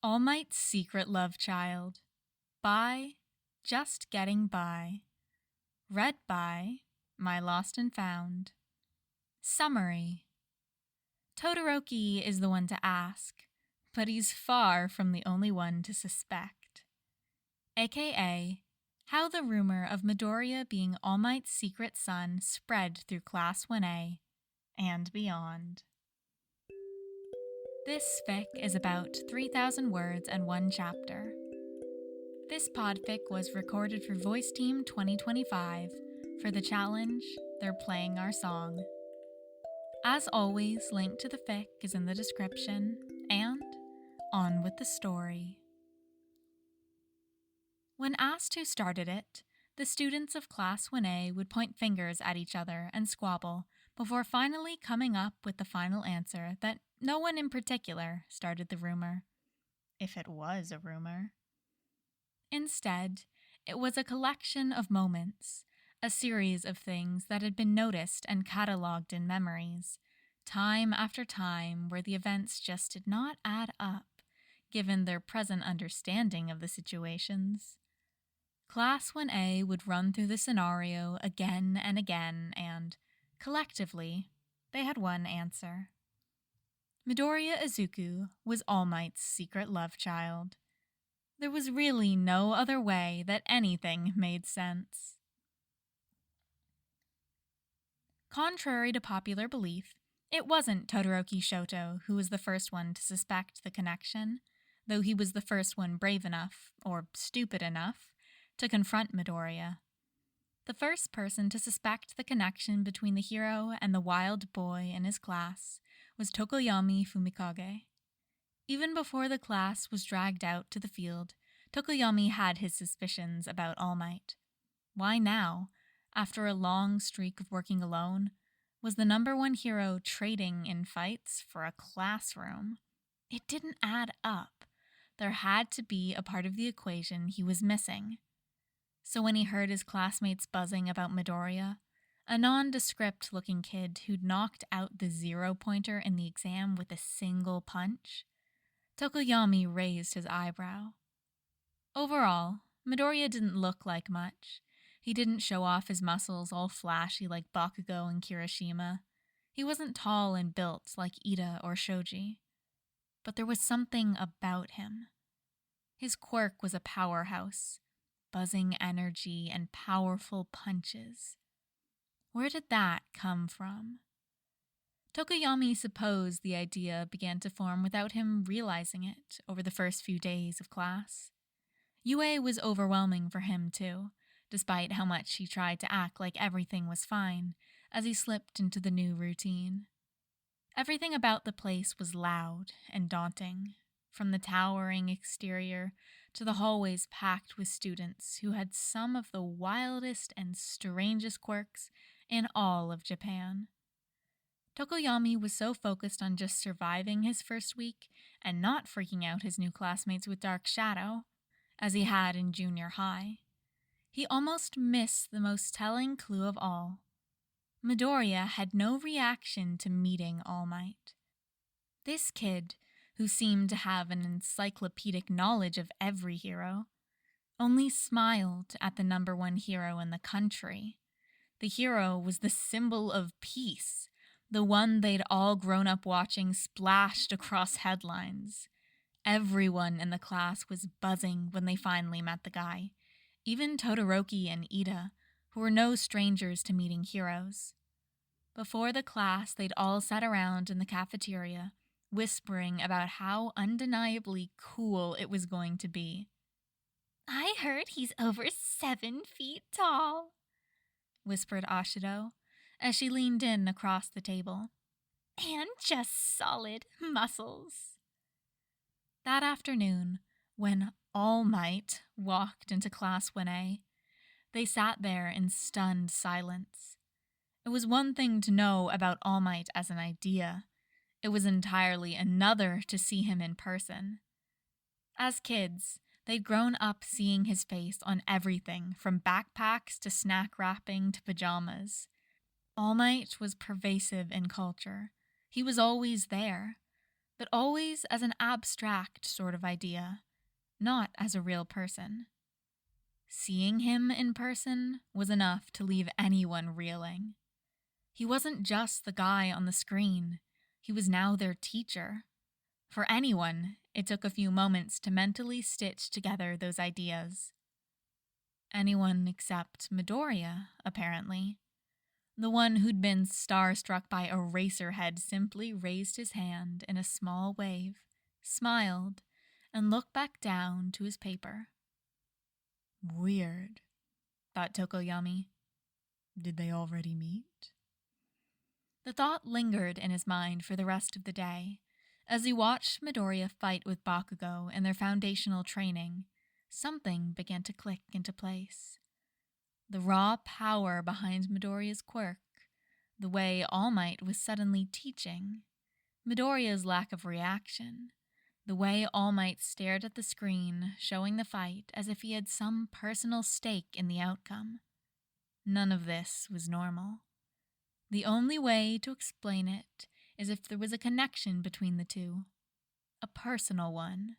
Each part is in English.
All Might's Secret Love Child by JustGettingBy. Read by My Lost and Found. Summary. Todoroki is the one to ask, but he's far from the only one to suspect. AKA, how the rumor of Midoriya being All Might's secret son spread through Class 1A and beyond. This fic is about 3,000 words and one chapter. This podfic was recorded for Voiceteam 2025 for the challenge They're Playing Our Song. As always, link to the fic is in the description, and on with the story. When asked who started it, the students of Class 1A would point fingers at each other and squabble before finally coming up with the final answer that no one in particular started the rumor, if it was a rumor. Instead, it was a collection of moments, a series of things that had been noticed and catalogued in memories, time after time, where the events just did not add up, given their present understanding of the situations. Class 1A would run through the scenario again and again, and, collectively, they had one answer. Midoriya Izuku was All Might's secret love child. There was really no other way that anything made sense. Contrary to popular belief, it wasn't Todoroki Shoto who was the first one to suspect the connection, though he was the first one brave enough, or stupid enough, to confront Midoriya. The first person to suspect the connection between the hero and the wild boy in his class was Tokoyami Fumikage. Even before the class was dragged out to the field, Tokoyami had his suspicions about All Might. Why now, after a long streak of working alone, was the number one hero trading in fights for a classroom? It didn't add up. There had to be a part of the equation he was missing. So when he heard his classmates buzzing about Midoriya, a nondescript-looking kid who'd knocked out the 0-pointer in the exam with a single punch, Tokoyami raised his eyebrow. Overall, Midoriya didn't look like much. He didn't show off his muscles all flashy like Bakugo and Kirishima. He wasn't tall and built like Ida or Shoji. But there was something about him. His quirk was a powerhouse, buzzing energy and powerful punches. Where did that come from? Tokoyami supposed the idea began to form without him realizing it over the first few days of class. UA was overwhelming for him too, despite how much he tried to act like everything was fine as he slipped into the new routine. Everything about the place was loud and daunting, from the towering exterior to the hallways packed with students who had some of the wildest and strangest quirks in all of Japan. Tokoyami was so focused on just surviving his first week and not freaking out his new classmates with Dark Shadow, as he had in junior high. He almost missed the most telling clue of all. Midoriya had no reaction to meeting All Might. This kid, who seemed to have an encyclopedic knowledge of every hero, only smiled at the number one hero in the country. The hero was the symbol of peace, the one they'd all grown up watching splashed across headlines. Everyone in the class was buzzing when they finally met the guy, even Todoroki and Ida, who were no strangers to meeting heroes. Before the class, they'd all sat around in the cafeteria, whispering about how undeniably cool it was going to be. "I heard he's over 7 feet tall," whispered Ashido, as she leaned in across the table. "And just solid muscles." That afternoon, when All Might walked into Class 1A, they sat there in stunned silence. It was one thing to know about All Might as an idea. It was entirely another to see him in person. As kids, they'd grown up seeing his face on everything from backpacks to snack wrapping to pajamas. All Might was pervasive in culture. He was always there. but always as an abstract sort of idea, not as a real person. Seeing him in person was enough to leave anyone reeling. He wasn't just the guy on the screen, he was now their teacher. For anyone, it took a few moments to mentally stitch together those ideas. Anyone except Midoriya, apparently. The one who'd been starstruck by Eraserhead simply raised his hand in a small wave, smiled, and looked back down to his paper. Weird, thought Tokoyami. Did they already meet? The thought lingered in his mind for the rest of the day. As he watched Midoriya fight with Bakugo in their foundational training, something began to click into place. The raw power behind Midoriya's quirk, the way All Might was suddenly teaching, Midoriya's lack of reaction, the way All Might stared at the screen, showing the fight as if he had some personal stake in the outcome. None of this was normal. The only way to explain it is if there was a connection between the two, a personal one,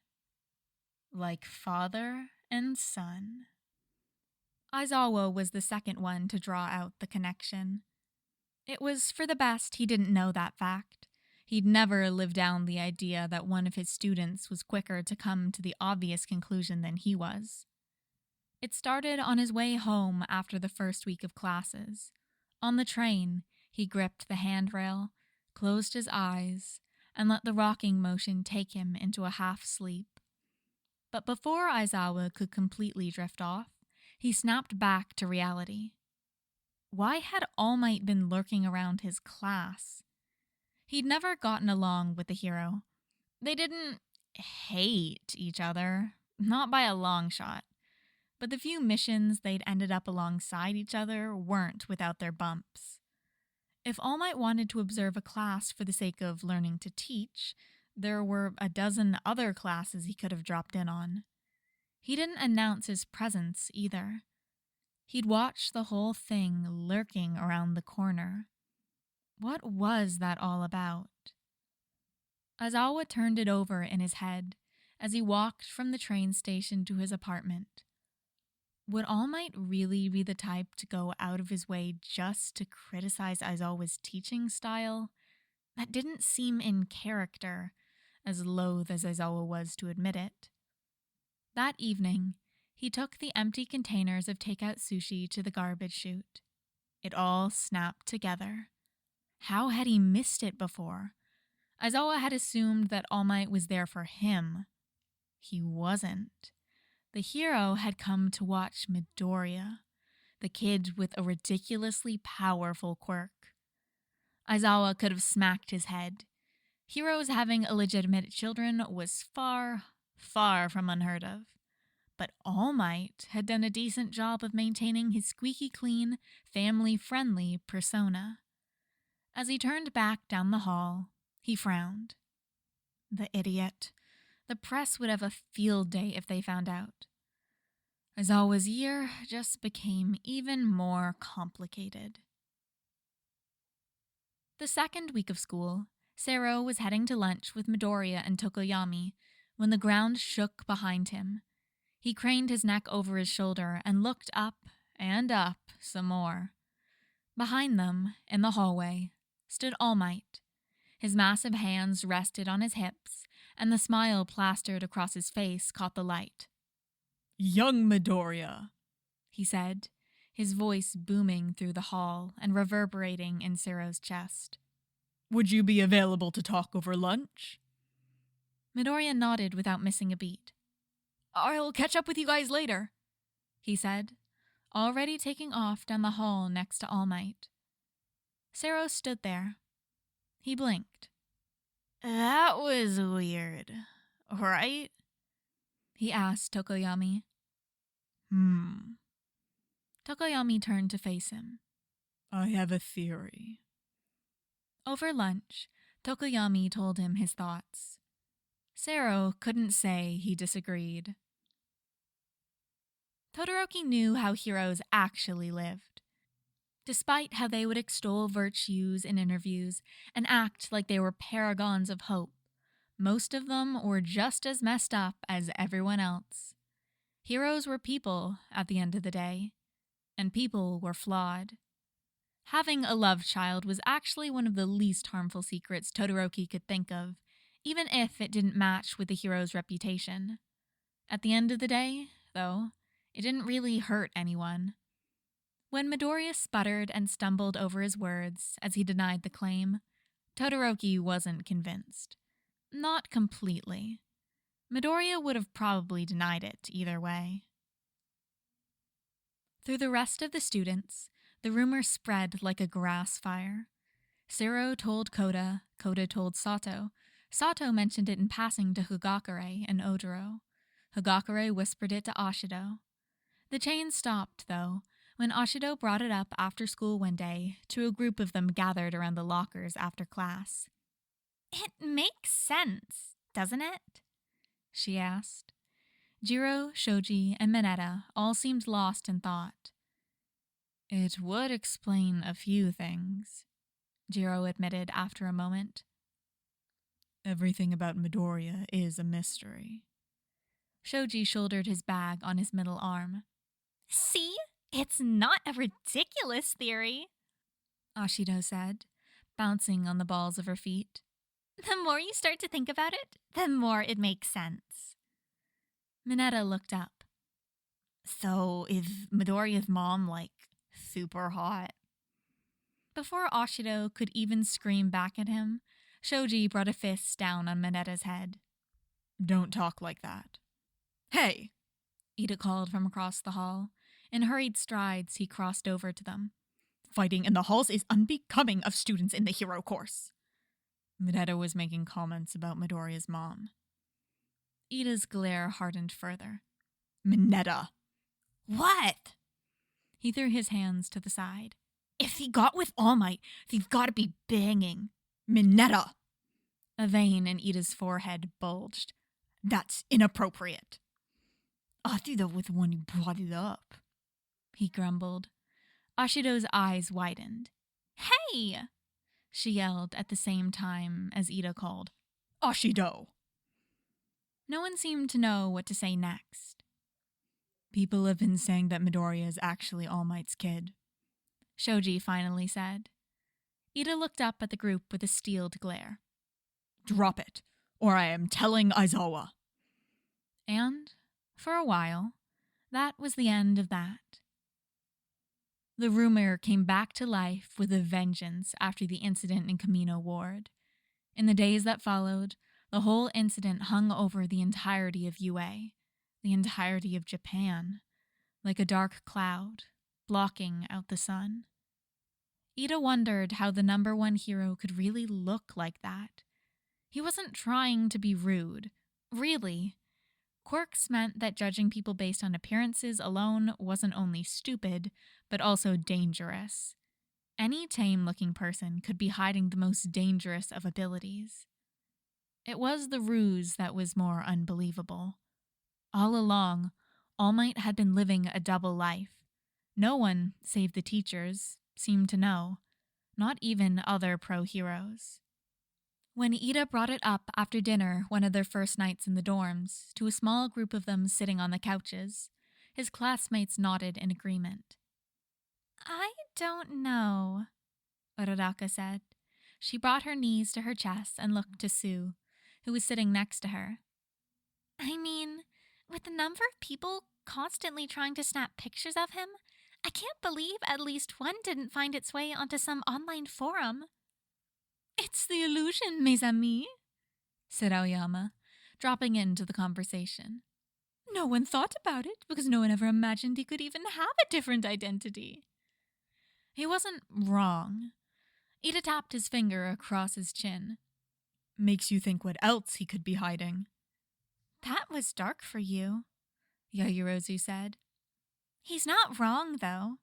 like father and son. Aizawa was the second one to draw out the connection. It was for the best he didn't know that fact. He'd never lived down the idea that one of his students was quicker to come to the obvious conclusion than he was. It started on his way home after the first week of classes. On the train, he gripped the handrail, closed his eyes, and let the rocking motion take him into a half-sleep. But before Aizawa could completely drift off, he snapped back to reality. Why had All Might been lurking around his class? He'd never gotten along with the hero. They didn't hate each other, not by a long shot. But the few missions they'd ended up alongside each other weren't without their bumps. If All Might wanted to observe a class for the sake of learning to teach, there were a dozen other classes he could have dropped in on. He didn't announce his presence either. He'd watched the whole thing lurking around the corner. What was that all about? Aizawa turned it over in his head as he walked from the train station to his apartment. Would All Might really be the type to go out of his way just to criticize Aizawa's teaching style? That didn't seem in character, as loath as Aizawa was to admit it. That evening, he took the empty containers of takeout sushi to the garbage chute. It all snapped together. How had he missed it before? Aizawa had assumed that All Might was there for him. He wasn't. The hero had come to watch Midoriya, the kid with a ridiculously powerful quirk. Aizawa could have smacked his head. Heroes having illegitimate children was far, far from unheard of. But All Might had done a decent job of maintaining his squeaky clean, family-friendly persona. As he turned back down the hall, he frowned. The idiot. The press would have a field day if they found out. Aizawa's year just became even more complicated. The second week of school, Sero was heading to lunch with Midoriya and Tokoyami when the ground shook behind him. He craned his neck over his shoulder and looked up and up some more. Behind them, in the hallway, stood All Might. His massive hands rested on his hips, and the smile plastered across his face caught the light. "Young Midoriya," he said, his voice booming through the hall and reverberating in Sero's chest. "Would you be available to talk over lunch?" Midoriya nodded without missing a beat. "I'll catch up with you guys later," he said, already taking off down the hall next to All Might. Sero stood there. He blinked. "That was weird, right?" he asked Tokoyami. Tokoyami turned to face him. "I have a theory." Over lunch, Tokoyami told him his thoughts. Sero couldn't say he disagreed. Todoroki knew how heroes actually lived. Despite how they would extol virtues in interviews and act like they were paragons of hope, Most of them were just as messed up as everyone else. Heroes were people at the end of the day, and people were flawed. Having a love child was actually one of the least harmful secrets Todoroki could think of, even if it didn't match with the hero's reputation. At the end of the day, though, it didn't really hurt anyone. When Midoriya sputtered and stumbled over his words as he denied the claim, Todoroki wasn't convinced. Not completely. Midoriya would have probably denied it either way. Through the rest of the students, the rumor spread like a grass fire. Sero told Koda, Koda told Sato. Sato mentioned it in passing to Higakure and Odoro. Higakure whispered it to Ashido. The chain stopped, though, when Ashido brought it up after school one day to a group of them gathered around the lockers after class. "It makes sense, doesn't it?" she asked. Jiro, Shoji, and Mineta all seemed lost in thought. "It would explain a few things," Jiro admitted after a moment. "Everything about Midoriya is a mystery." Shoji shouldered his bag on his middle arm. "See? It's not a ridiculous theory," Ashido said, bouncing on the balls of her feet. "The more you start to think about it, the more it makes sense." Mineta looked up. "So, is Midoriya's mom, super hot?" Before Ashido could even scream back at him, Shoji brought a fist down on Mineta's head. "Don't talk like that." "Hey!" Ida called from across the hall. In hurried strides, he crossed over to them. "Fighting in the halls is unbecoming of students in the hero course." Mineta was making comments about Midoriya's mom. Ida's glare hardened further. "Mineta!" "What?" He threw his hands to the side. "If he got with All Might, he's gotta be banging." "Mineta!" A vein in Ida's forehead bulged. "That's inappropriate." "Ashido was the one who brought it up," he grumbled. Ashido's eyes widened. "Hey!" she yelled at the same time as Ida called, "Ashido!" No one seemed to know what to say next. "People have been saying that Midoriya is actually All Might's kid," Shoji finally said. Ida looked up at the group with a steeled glare. "Drop it, or I am telling Aizawa." And, for a while, that was the end of that. The rumor came back to life with a vengeance after the incident in Kamino Ward. In the days that followed, the whole incident hung over the entirety of UA, the entirety of Japan, like a dark cloud, blocking out the sun. Ida wondered how the number one hero could really look like that. He wasn't trying to be rude. Really. Quirks meant that judging people based on appearances alone wasn't only stupid, but also dangerous. Any tame-looking person could be hiding the most dangerous of abilities. It was the ruse that was more unbelievable. All along, All Might had been living a double life. No one, save the teachers, seemed to know. Not even other pro-heroes. When Ida brought it up after dinner one of their first nights in the dorms, to a small group of them sitting on the couches, his classmates nodded in agreement. "I don't know," Uraraka said. She brought her knees to her chest and looked to Sue, who was sitting next to her. "I mean, with the number of people constantly trying to snap pictures of him, I can't believe at least one didn't find its way onto some online forum." "It's the illusion, mes amis," said Aoyama, dropping into the conversation. "No one thought about it because no one ever imagined he could even have a different identity." He wasn't wrong. Ida tapped his finger across his chin. "Makes you think what else he could be hiding." "That was dark for you," Yaoyorozu said. "He's not wrong, though,"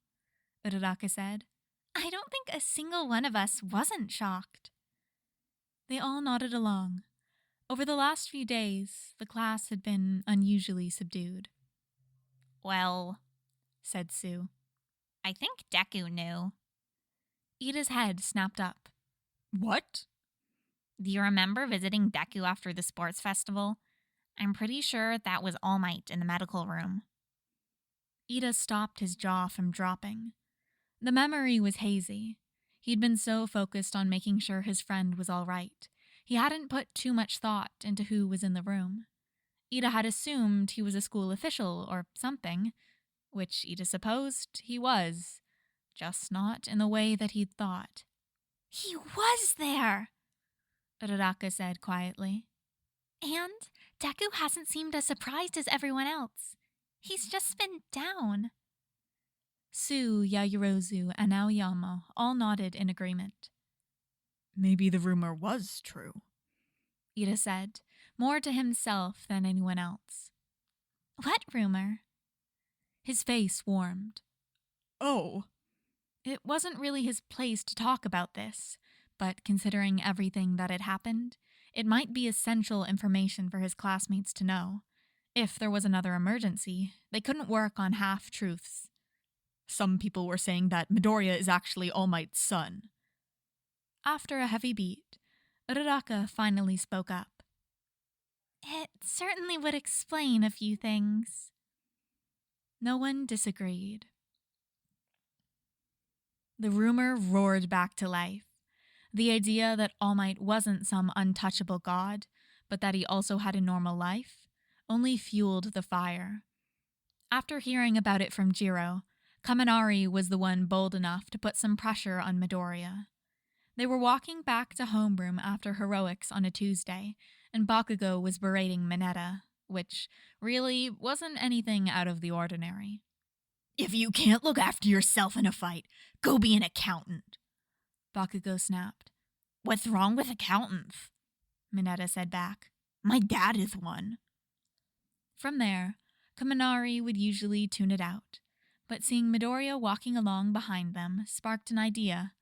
Uraraka said. "I don't think a single one of us wasn't shocked." They all nodded along. Over the last few days, the class had been unusually subdued. "Well," said Sue, "I think Deku knew." Ida's head snapped up. "What?" Do you remember visiting Deku after the sports festival? I'm pretty sure that was All Might in the medical room. Ida stopped his jaw from dropping. The memory was hazy. He'd been so focused on making sure his friend was all right. He hadn't put too much thought into who was in the room. Ida had assumed he was a school official or something, which Ida supposed he was, just not in the way that he'd thought. He was there, Uraraka said quietly. And Deku hasn't seemed as surprised as everyone else. He's just been down. Sue, Yaoyorozu, and Aoyama all nodded in agreement. Maybe the rumor was true, Ida said, more to himself than anyone else. What rumor? His face warmed. Oh. It wasn't really his place to talk about this, but considering everything that had happened, it might be essential information for his classmates to know. If there was another emergency, they couldn't work on half-truths. Some people were saying that Midoriya is actually All Might's son. After a heavy beat, Uraraka finally spoke up. It certainly would explain a few things. No one disagreed. The rumor roared back to life. The idea that All Might wasn't some untouchable god, but that he also had a normal life, only fueled the fire. After hearing about it from Jiro, Kaminari was the one bold enough to put some pressure on Midoriya. They were walking back to homeroom after heroics on a Tuesday, and Bakugo was berating Mineta, which really wasn't anything out of the ordinary. If you can't look after yourself in a fight, go be an accountant, Bakugo snapped. What's wrong with accountants? Mineta said back. My dad is one. From there, Kaminari would usually tune it out, but seeing Midoriya walking along behind them sparked an idea.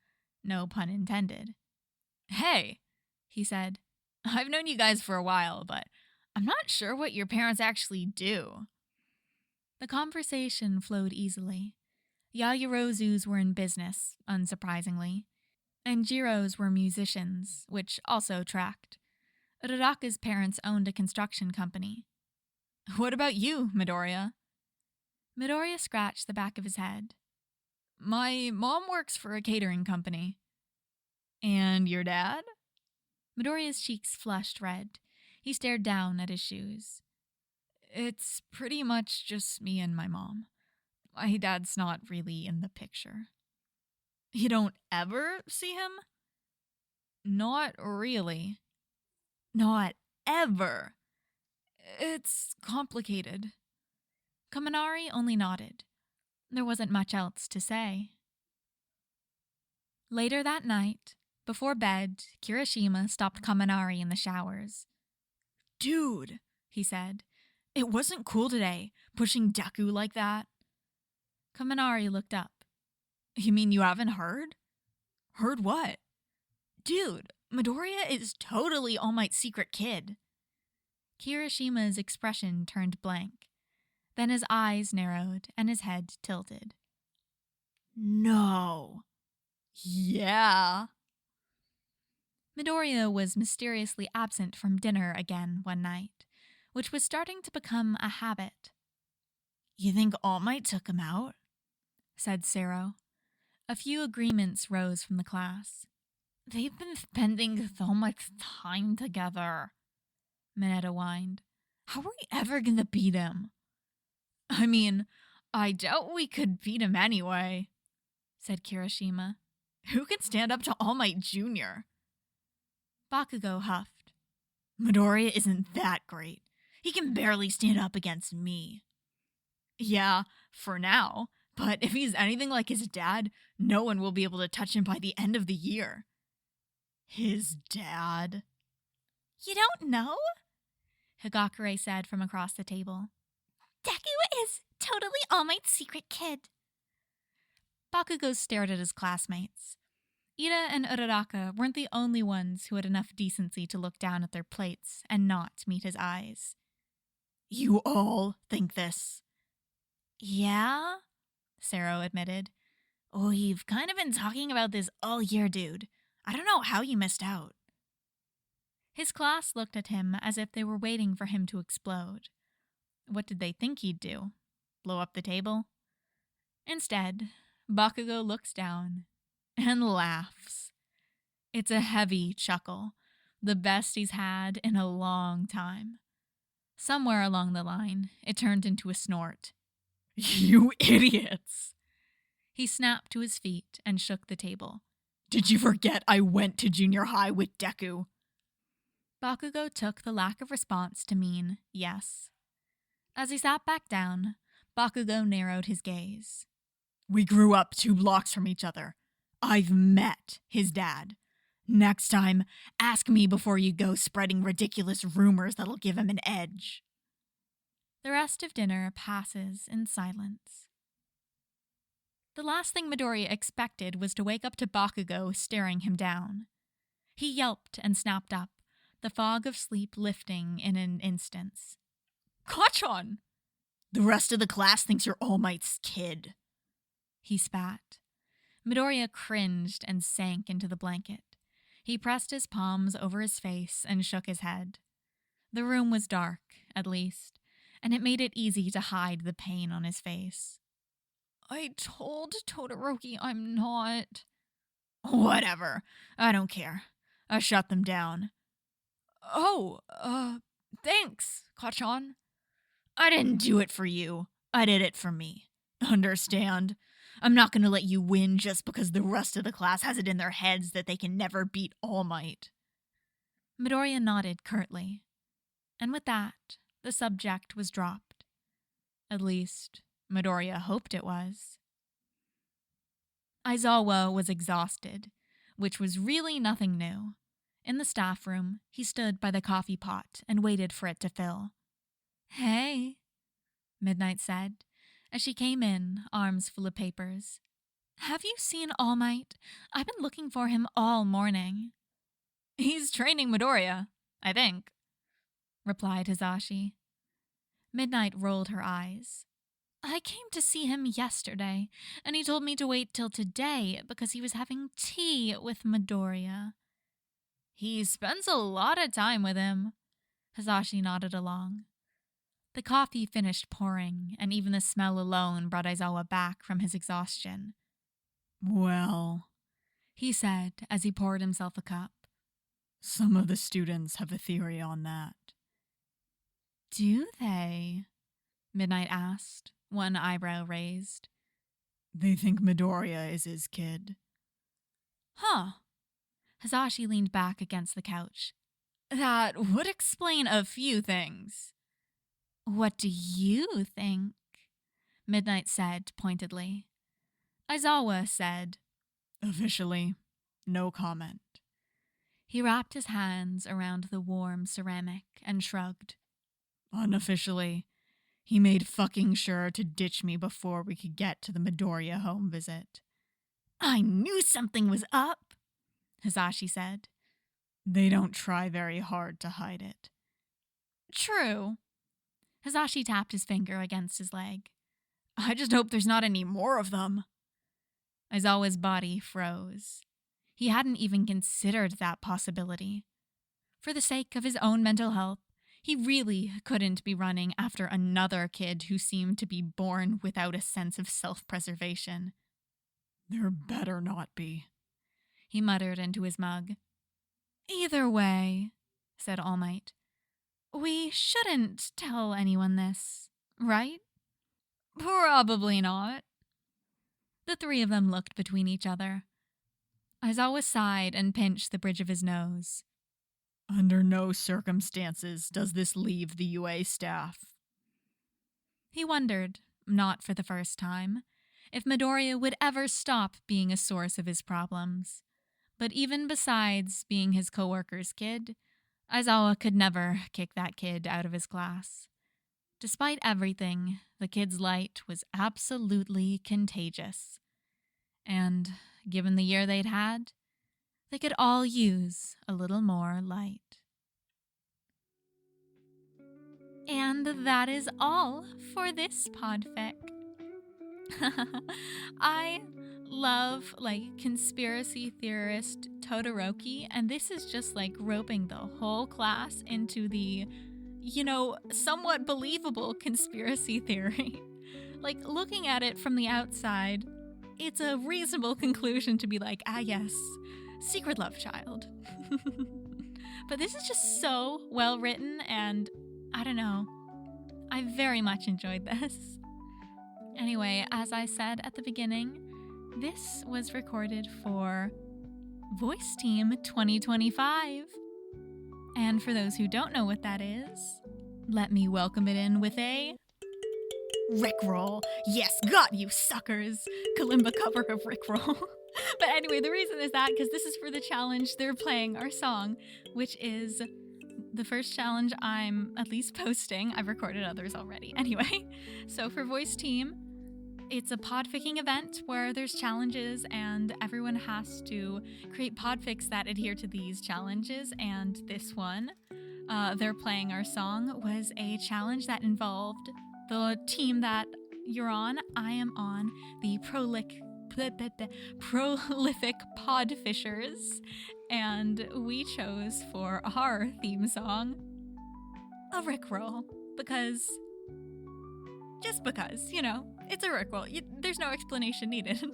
No pun intended. Hey, he said. I've known you guys for a while, but I'm not sure what your parents actually do. The conversation flowed easily. Yaoyorozu's were in business, unsurprisingly, and Jiro's were musicians, which also tracked. Uraraka's parents owned a construction company. What about you, Midoriya? Midoriya scratched the back of his head. My mom works for a catering company. And your dad? Midoriya's cheeks flushed red. He stared down at his shoes. It's pretty much just me and my mom. My dad's not really in the picture. You don't ever see him? Not really. Not ever. It's complicated. Kaminari only nodded. There wasn't much else to say. Later that night, before bed, Kirishima stopped Kaminari in the showers. Dude, he said, it wasn't cool today, pushing Deku like that. Kaminari looked up. You mean you haven't heard? Heard what? Dude, Midoriya is totally All Might's secret kid. Kirishima's expression turned blank. Then his eyes narrowed and his head tilted. No. Yeah. Midoriya was mysteriously absent from dinner again one night, which was starting to become a habit. You think All Might took him out? Said Sero. A few agreements rose from the class. They've been spending so much time together, Mineta whined. How are we ever gonna beat him? I mean, I doubt we could beat him anyway, said Kirishima. Who can stand up to All Might Jr.? Bakugo huffed. Midoriya isn't that great. He can barely stand up against me. Yeah, for now, but if he's anything like his dad, no one will be able to touch him by the end of the year. His dad? You don't know? Higakure said from across the table. Deku is totally All Might's secret kid. Bakugo stared at his classmates. Ida and Uraraka weren't the only ones who had enough decency to look down at their plates and not meet his eyes. You all think this? Yeah, Sero admitted. We've kind of been talking about this all year, dude. I don't know how you missed out. His class looked at him as if they were waiting for him to explode. What did they think he'd do? Blow up the table? Instead, Bakugo looks down and laughs. It's a heavy chuckle, the best he's had in a long time. Somewhere along the line, it turned into a snort. You idiots! He snapped to his feet and shook the table. Did you forget I went to junior high with Deku? Bakugo took the lack of response to mean yes. As he sat back down, Bakugo narrowed his gaze. We grew up 2 blocks from each other. I've met his dad. Next time, ask me before you go spreading ridiculous rumors that'll give him an edge. The rest of dinner passes in silence. The last thing Midoriya expected was to wake up to Bakugo staring him down. He yelped and snapped up, the fog of sleep lifting in an instant. Kachan! The rest of the class thinks you're All Might's kid. He spat. Midoriya cringed and sank into the blanket. He pressed his palms over his face and shook his head. The room was dark, at least, and it made it easy to hide the pain on his face. I told Todoroki I'm not. Whatever. I don't care. I shut them down. Oh, thanks, Kachan. I didn't do it for you. I did it for me. Understand? I'm not going to let you win just because the rest of the class has it in their heads that they can never beat All Might. Midoriya nodded curtly. And with that, the subject was dropped. At least, Midoriya hoped it was. Aizawa was exhausted, which was really nothing new. In the staff room, he stood by the coffee pot and waited for it to fill. Hey, Midnight said, as she came in, arms full of papers. Have you seen All Might? I've been looking for him all morning. He's training Midoriya, I think, replied Hisashi. Midnight rolled her eyes. I came to see him yesterday, and he told me to wait till today because he was having tea with Midoriya. He spends a lot of time with him. Hisashi nodded along. The coffee finished pouring, and even the smell alone brought Aizawa back from his exhaustion. Well, he said as he poured himself a cup. Some of the students have a theory on that. Do they? Midnight asked, one eyebrow raised. They think Midoriya is his kid. Huh. Hisashi leaned back against the couch. That would explain a few things. What do you think? Midnight said pointedly. Aizawa said, officially, no comment. He wrapped his hands around the warm ceramic and shrugged. Unofficially, he made fucking sure to ditch me before we could get to the Midoriya home visit. I knew something was up, Hisashi said. They don't try very hard to hide it. True. Hisashi tapped his finger against his leg. I just hope there's not any more of them. Aizawa's body froze. He hadn't even considered that possibility. For the sake of his own mental health, he really couldn't be running after another kid who seemed to be born without a sense of self-preservation. There better not be, he muttered into his mug. Either way, said All Might, we shouldn't tell anyone this, right? Probably not. The three of them looked between each other. Aizawa sighed and pinched the bridge of his nose. Under no circumstances does this leave the UA staff. He wondered, not for the first time, if Midoriya would ever stop being a source of his problems. But even besides being his coworker's kid, Aizawa could never kick that kid out of his class. Despite everything, the kid's light was absolutely contagious. And, given the year they'd had, they could all use a little more light. And that is all for this podfic. I love, conspiracy theorist Todoroki, and this is just like roping the whole class into the, somewhat believable conspiracy theory. Like, looking at it from the outside, it's a reasonable conclusion to be like, yes, secret love child. But this is just so well written, and I don't know, I very much enjoyed this. Anyway, as I said at the beginning, this was recorded for Voiceteam 2025. And for those who don't know what that is, let me welcome it in with a Rickroll. Yes, got you, suckers. Kalimba cover of Rickroll. But anyway, the reason is that because this is for the challenge. They're playing our song, which is the first challenge I'm at least posting. I've recorded others already. Anyway, so for Voiceteam, it's a podficking event where there's challenges and everyone has to create podfics that adhere to these challenges. And this one, they're playing our song, was a challenge that involved the team that you're on. I am on the prolific Podfishers, and we chose for our theme song a Rickroll because it's a Rickroll. There's no explanation needed.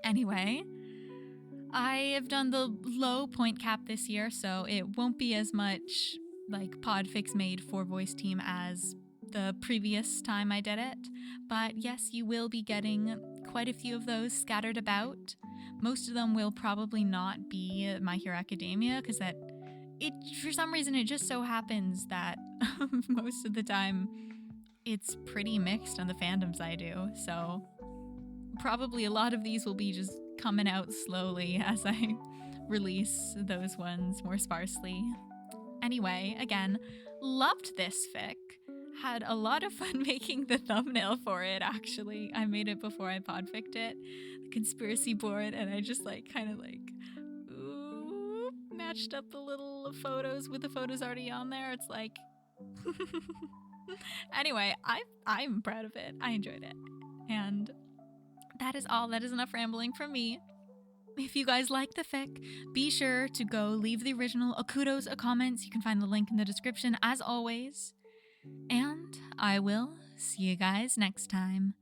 Anyway, I have done the low point cap this year, so it won't be as much like podfics made for Voiceteam as the previous time I did it. But yes, you will be getting quite a few of those scattered about. Most of them will probably not be My Hero Academia, because for some reason it just so happens that most of the time it's pretty mixed on the fandoms I do. So probably a lot of these will be just coming out slowly as I release those ones more sparsely. Anyway, again, loved this fic. Had a lot of fun making the thumbnail for it, actually. I made it before I podficked it, the conspiracy board, and I just matched up the little photos with the photos already on there. It's like... Anyway, I'm proud of it. I enjoyed it. And that is all. That is enough rambling from me. If you guys like the fic, be sure to go leave the original a kudos, a comments. You can find the link in the description as always. And I will see you guys next time.